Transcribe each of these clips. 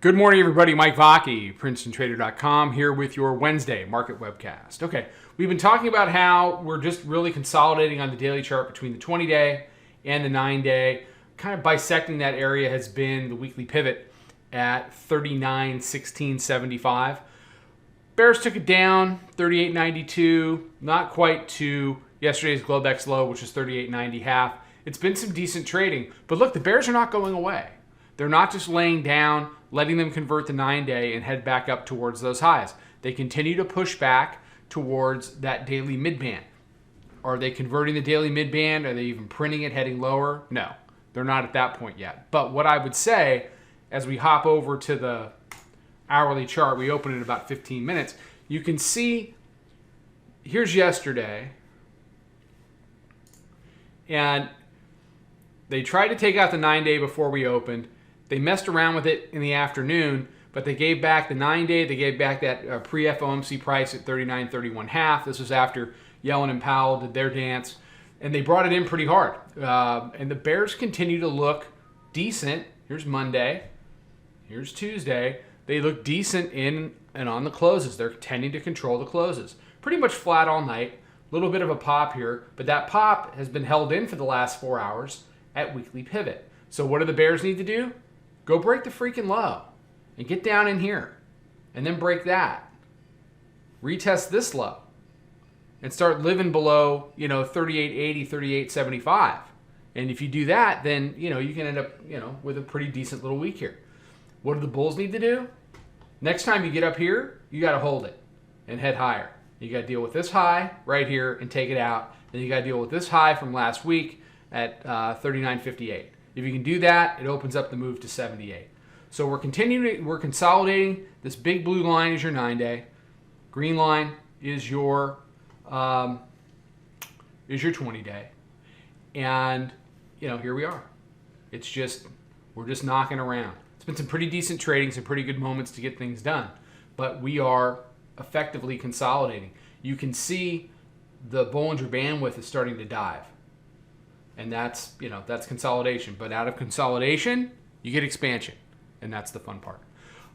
Good morning, everybody. Mike Vacchi, Princetontrader.com, here with your Wednesday market webcast. Okay, we've been talking about how we're just really consolidating on the daily chart between the 20-day and the 9-day. Kind of bisecting that area has been the weekly pivot at 39.1675. Bears took it down, 38.92, not quite to yesterday's Globex low, which is 38.90 It's been some decent trading, but look, the Bears are not going away. They're not just laying down, letting them convert the 9-day and head back up towards those highs. They continue to push back towards that daily midband. Are they converting the daily midband? Are they even printing it heading lower? No, they're not at that point yet. But what I would say, as we hop over to the hourly chart, we open in about 15 minutes, you can see, here's yesterday, and they tried to take out the 9-day before we opened. They messed around with it in the afternoon, but they gave back the 9-day. They gave back that pre-FOMC price at 39.31.5. This was after Yellen and Powell did their dance, and they brought it in pretty hard. And the Bears continue to look decent. Here's Monday. Here's Tuesday. They look decent in and on the closes. They're tending to control the closes. Pretty much flat all night. A little bit of a pop here, but that pop has been held in for the last 4 hours at weekly pivot. So what do the Bears need to do? Go break the freaking low and get down in here and then break that. Retest this low and start living below, 38.80, 38.75. And if you do that, then, you can end up, with a pretty decent little week here. What do the bulls need to do? Next time you get up here, you got to hold it and head higher. You got to deal with this high right here and take it out. Then you got to deal with this high from last week at 39.58. If you can do that, it opens up the move to 78. So we're consolidating. This big blue line is your 9-day. Green line is your 20-day. And, here we are. We're just knocking around. It's been some pretty decent trading, some pretty good moments to get things done. But we are effectively consolidating. You can see the Bollinger Bandwidth is starting to dive. And that's consolidation. But out of consolidation, you get expansion. And that's the fun part.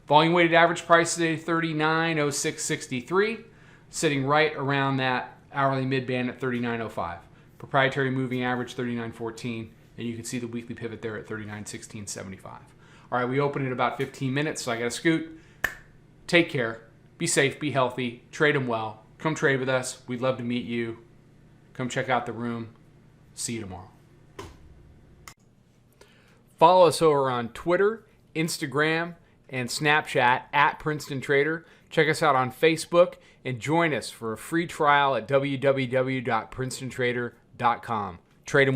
Volume weighted average price today, 39.0663, sitting right around that hourly midband at 39.05. Proprietary moving average, 39.14. And you can see the weekly pivot there at 39.1675. All right, we open in about 15 minutes, so I got to scoot. Take care. Be safe. Be healthy. Trade them well. Come trade with us. We'd love to meet you. Come check out the room. See you tomorrow. Follow us over on Twitter, Instagram, and Snapchat at Princeton Trader. Check us out on Facebook and join us for a free trial at www.princetontrader.com. Trade them well.